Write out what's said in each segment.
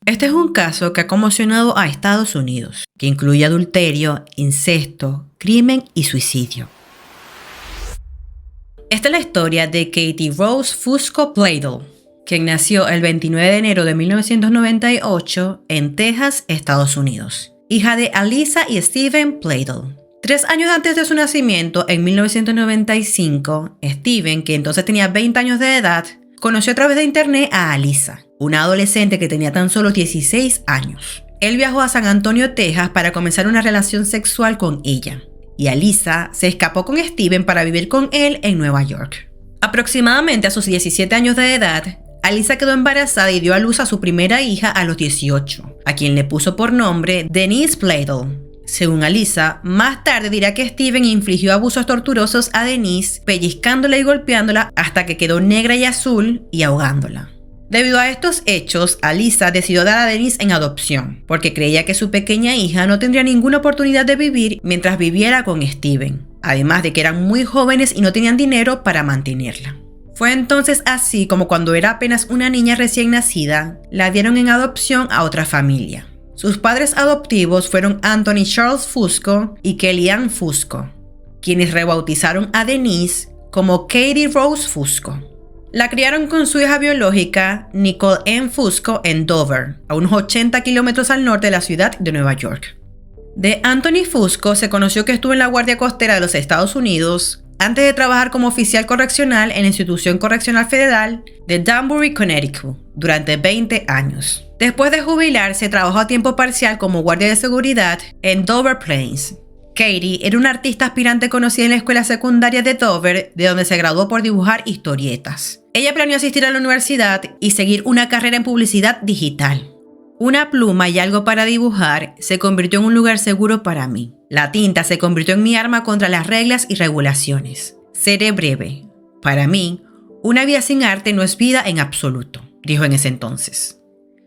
Este es un caso que ha conmocionado a Estados Unidos, que incluye adulterio, incesto, crimen y suicidio. Esta es la historia de Katie Rose Fusco Pladle, quien nació el 29 de enero de 1998 en Texas, Estados Unidos, hija de Alisa y Steven Pladle. 3 años antes de su nacimiento, en 1995, Steven, que entonces tenía 20 años de edad, conoció a través de internet a Alisa, una adolescente que tenía tan solo 16 años. Él viajó a San Antonio, Texas, para comenzar una relación sexual con ella, y Alisa se escapó con Steven para vivir con él en Nueva York. Aproximadamente a sus 17 años de edad, Alisa quedó embarazada y dio a luz a su primera hija a los 18, a quien le puso por nombre Denise Pladle. Según Alisa, más tarde dirá que Steven infligió abusos torturosos a Denise, pellizcándola y golpeándola hasta que quedó negra y azul y ahogándola. Debido a estos hechos, Alisa decidió dar a Denise en adopción, porque creía que su pequeña hija no tendría ninguna oportunidad de vivir mientras viviera con Steven, además de que eran muy jóvenes y no tenían dinero para mantenerla. Fue entonces así como cuando era apenas una niña recién nacida, la dieron en adopción a otra familia. Sus padres adoptivos fueron Anthony Charles Fusco y Kellyanne Fusco, quienes rebautizaron a Denise como Katie Rose Fusco. La criaron con su hija biológica, Nicole M. Fusco, en Dover, a unos 80 kilómetros al norte de la ciudad de Nueva York. De Anthony Fusco se conoció que estuvo en la Guardia Costera de los Estados Unidos antes de trabajar como oficial correccional en la Institución Correccional Federal de Danbury, Connecticut, durante 20 años. Después de jubilarse, trabajó a tiempo parcial como guardia de seguridad en Dover Plains. Katie era una artista aspirante conocida en la escuela secundaria de Dover, de donde se graduó por dibujar historietas. Ella planeó asistir a la universidad y seguir una carrera en publicidad digital. Una pluma y algo para dibujar se convirtió en un lugar seguro para mí. La tinta se convirtió en mi arma contra las reglas y regulaciones. Seré breve. Para mí, una vida sin arte no es vida en absoluto, dijo en ese entonces.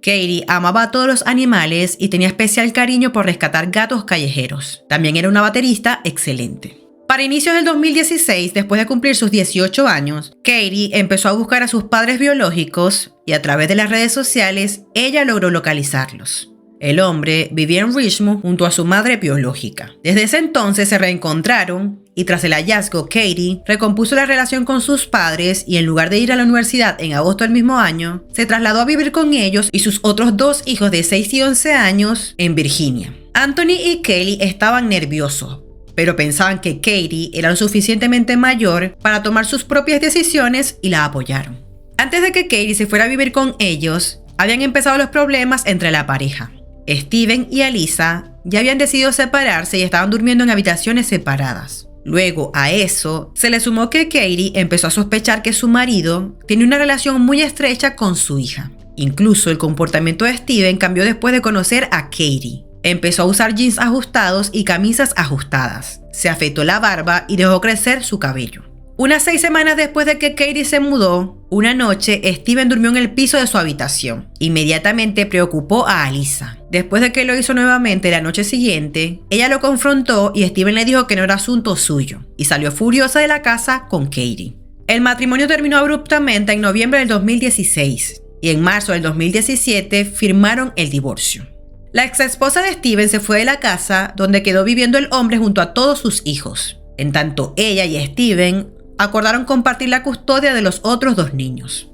Katie amaba a todos los animales y tenía especial cariño por rescatar gatos callejeros. También era una baterista excelente. Para inicios del 2016, después de cumplir sus 18 años, Katie empezó a buscar a sus padres biológicos y a través de las redes sociales, ella logró localizarlos. El hombre vivía en Richmond junto a su madre biológica. Desde ese entonces se reencontraron y tras el hallazgo, Katie recompuso la relación con sus padres y en lugar de ir a la universidad en agosto del mismo año, se trasladó a vivir con ellos y sus otros 2 hijos de 6 y 11 años en Virginia. Anthony y Kelly estaban nerviosos, pero pensaban que Katie era lo suficientemente mayor para tomar sus propias decisiones y la apoyaron. Antes de que Katie se fuera a vivir con ellos, habían empezado los problemas entre la pareja. Steven y Alisa ya habían decidido separarse y estaban durmiendo en habitaciones separadas. Luego a eso se le sumó que Katie empezó a sospechar que su marido tiene una relación muy estrecha con su hija. Incluso el comportamiento de Steven cambió después de conocer a Katie. Empezó a usar jeans ajustados y camisas ajustadas. Se afeitó la barba y dejó crecer su cabello. Unas 6 semanas después de que Katie se mudó, una noche Steven durmió en el piso de su habitación. Inmediatamente preocupó a Alisa. Después de que lo hizo nuevamente la noche siguiente, ella lo confrontó y Steven le dijo que no era asunto suyo y salió furiosa de la casa con Katie. El matrimonio terminó abruptamente en noviembre del 2016 y en marzo del 2017 firmaron el divorcio. La exesposa de Steven se fue de la casa donde quedó viviendo el hombre junto a todos sus hijos. En tanto, ella y Steven acordaron compartir la custodia de los otros 2 niños.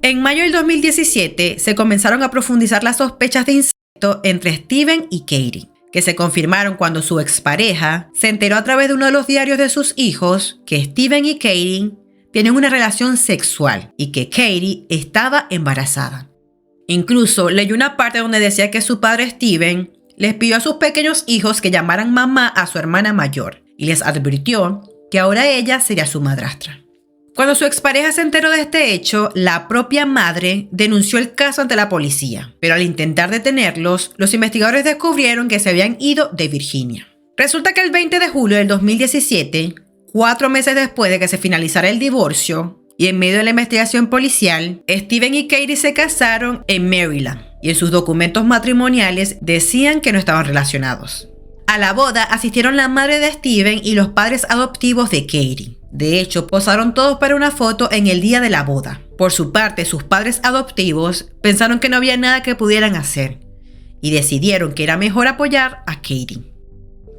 En mayo del 2017 se comenzaron a profundizar las sospechas de incesto entre Steven y Katie, que se confirmaron cuando su expareja se enteró a través de uno de los diarios de sus hijos que Steven y Katie tienen una relación sexual y que Katie estaba embarazada. Incluso leyó una parte donde decía que su padre Steven les pidió a sus pequeños hijos que llamaran mamá a su hermana mayor y les advirtió que ahora ella sería su madrastra. Cuando su expareja se enteró de este hecho, la propia madre denunció el caso ante la policía, pero al intentar detenerlos, los investigadores descubrieron que se habían ido de Virginia. Resulta que el 20 de julio del 2017, 4 meses después de que se finalizara el divorcio, y en medio de la investigación policial, Steven y Katie se casaron en Maryland, y en sus documentos matrimoniales decían que no estaban relacionados. A la boda asistieron la madre de Steven y los padres adoptivos de Katie. De hecho, posaron todos para una foto en el día de la boda. Por su parte, sus padres adoptivos pensaron que no había nada que pudieran hacer y decidieron que era mejor apoyar a Katie.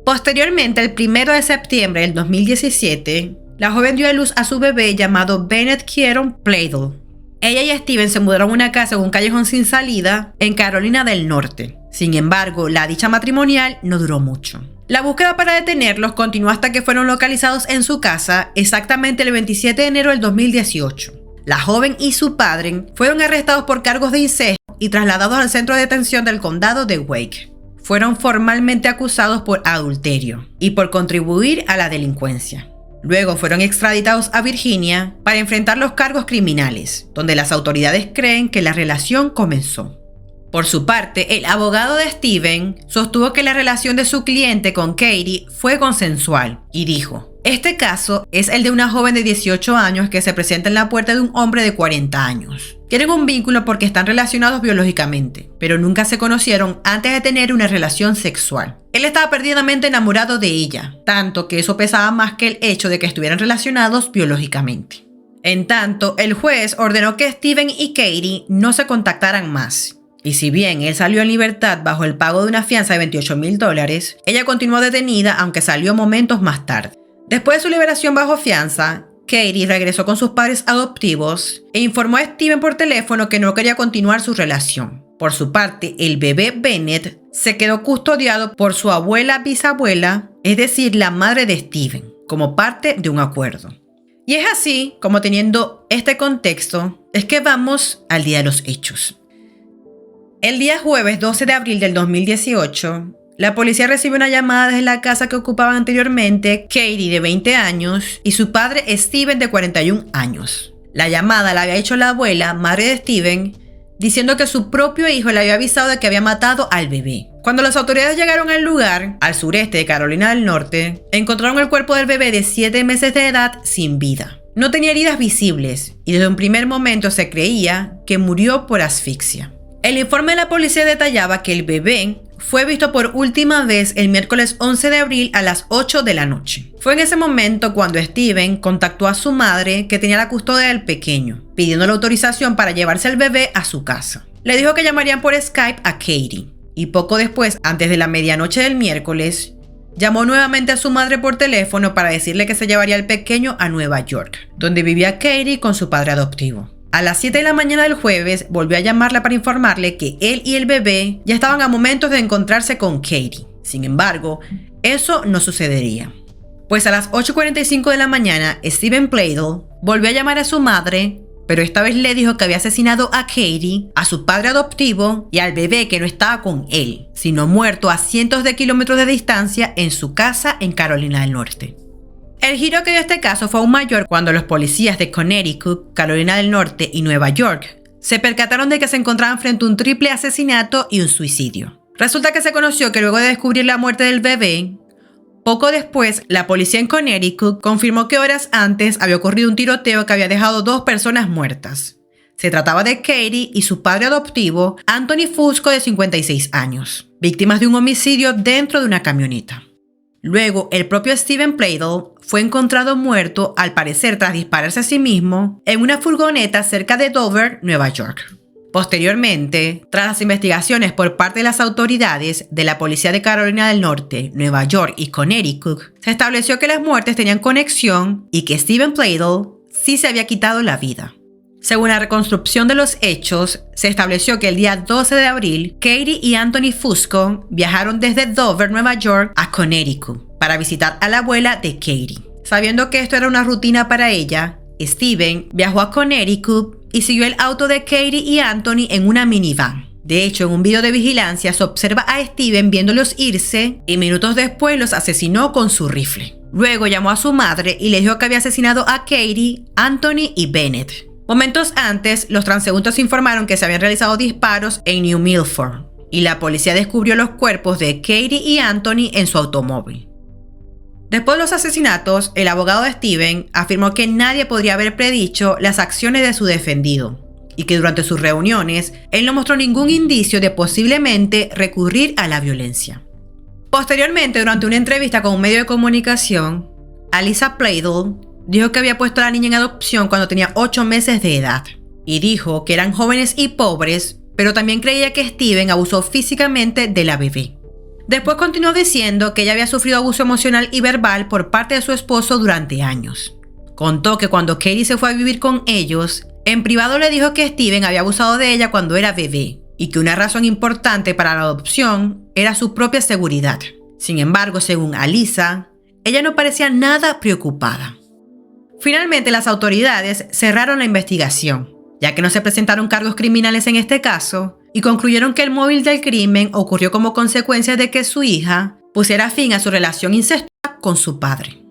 Posteriormente, el 1 de septiembre del 2017, la joven dio a luz a su bebé llamado Bennett Kieron Plaidel. Ella y Steven se mudaron a una casa en un callejón sin salida en Carolina del Norte. Sin embargo, la dicha matrimonial no duró mucho. La búsqueda para detenerlos continuó hasta que fueron localizados en su casa exactamente el 27 de enero del 2018. La joven y su padre fueron arrestados por cargos de incesto y trasladados al centro de detención del condado de Wake. Fueron formalmente acusados por adulterio y por contribuir a la delincuencia. Luego fueron extraditados a Virginia para enfrentar los cargos criminales, donde las autoridades creen que la relación comenzó. Por su parte, el abogado de Steven sostuvo que la relación de su cliente con Katie fue consensual y dijo: "Este caso es el de una joven de 18 años que se presenta en la puerta de un hombre de 40 años. Tienen un vínculo porque están relacionados biológicamente, pero nunca se conocieron antes de tener una relación sexual. Él estaba perdidamente enamorado de ella, tanto que eso pesaba más que el hecho de que estuvieran relacionados biológicamente". En tanto, el juez ordenó que Steven y Katie no se contactaran más. Y si bien él salió en libertad bajo el pago de una fianza de $28,000, ella continuó detenida aunque salió momentos más tarde. Después de su liberación bajo fianza, Katie regresó con sus padres adoptivos e informó a Steven por teléfono que no quería continuar su relación. Por su parte, el bebé Bennett se quedó custodiado por su abuela bisabuela, es decir, la madre de Steven, como parte de un acuerdo. Y es así, como teniendo este contexto, es que vamos al día de los hechos. El día jueves 12 de abril del 2018, la policía recibe una llamada desde la casa que ocupaban anteriormente Katie, de 20 años, y su padre Steven, de 41 años. La llamada la había hecho la abuela, madre de Steven, diciendo que su propio hijo le había avisado de que había matado al bebé. Cuando las autoridades llegaron al lugar, al sureste de Carolina del Norte, encontraron el cuerpo del bebé de 7 meses de edad sin vida. No tenía heridas visibles y desde un primer momento se creía que murió por asfixia. El informe de la policía detallaba que el bebé fue visto por última vez el miércoles 11 de abril a las 8 de la noche. Fue en ese momento cuando Steven contactó a su madre, que tenía la custodia del pequeño, pidiendo la autorización para llevarse al bebé a su casa. Le dijo que llamarían por Skype a Katie, y poco después, antes de la medianoche del miércoles, llamó nuevamente a su madre por teléfono para decirle que se llevaría al pequeño a Nueva York, donde vivía Katie con su padre adoptivo. A las 7 de la mañana del jueves volvió a llamarla para informarle que él y el bebé ya estaban a momentos de encontrarse con Katie. Sin embargo, eso no sucedería. Pues a las 8:45 de la mañana, Steven Plaidel volvió a llamar a su madre, pero esta vez le dijo que había asesinado a Katie, a su padre adoptivo y al bebé, que no estaba con él, sino muerto a cientos de kilómetros de distancia en su casa en Carolina del Norte. El giro que dio este caso fue aún mayor cuando los policías de Connecticut, Carolina del Norte y Nueva York se percataron de que se encontraban frente a un triple asesinato y un suicidio. Resulta que se conoció que luego de descubrir la muerte del bebé, poco después la policía en Connecticut confirmó que horas antes había ocurrido un tiroteo que había dejado 2 personas muertas. Se trataba de Katie y su padre adoptivo, Anthony Fusco, de 56 años, víctimas de un homicidio dentro de una camioneta. Luego, el propio Steven Plaidel fue encontrado muerto, al parecer tras dispararse a sí mismo, en una furgoneta cerca de Dover, Nueva York. Posteriormente, tras las investigaciones por parte de las autoridades de la policía de Carolina del Norte, Nueva York y Connecticut, se estableció que las muertes tenían conexión y que Steven Plaidel sí se había quitado la vida. Según la reconstrucción de los hechos, se estableció que el día 12 de abril, Katie y Anthony Fusco viajaron desde Dover, Nueva York, a Connecticut para visitar a la abuela de Katie. Sabiendo que esto era una rutina para ella, Steven viajó a Connecticut y siguió el auto de Katie y Anthony en una minivan. De hecho, en un video de vigilancia se observa a Steven viéndolos irse y minutos después los asesinó con su rifle. Luego llamó a su madre y le dijo que había asesinado a Katie, Anthony y Bennett. Momentos antes, los transeúntes informaron que se habían realizado disparos en New Milford y la policía descubrió los cuerpos de Katie y Anthony en su automóvil. Después de los asesinatos, el abogado de Steven afirmó que nadie podría haber predicho las acciones de su defendido y que durante sus reuniones él no mostró ningún indicio de posiblemente recurrir a la violencia. Posteriormente, durante una entrevista con un medio de comunicación, Alyssa Plaidel dijo que había puesto a la niña en adopción cuando tenía 8 meses de edad y dijo que eran jóvenes y pobres, pero también creía que Steven abusó físicamente de la bebé. Después continuó diciendo que ella había sufrido abuso emocional y verbal por parte de su esposo durante años. Contó que cuando Katie se fue a vivir con ellos, en privado le dijo que Steven había abusado de ella cuando era bebé y que una razón importante para la adopción era su propia seguridad. Sin embargo, según Alyssa, ella no parecía nada preocupada. Finalmente, las autoridades cerraron la investigación, ya que no se presentaron cargos criminales en este caso, y concluyeron que el móvil del crimen ocurrió como consecuencia de que su hija pusiera fin a su relación incestuosa con su padre.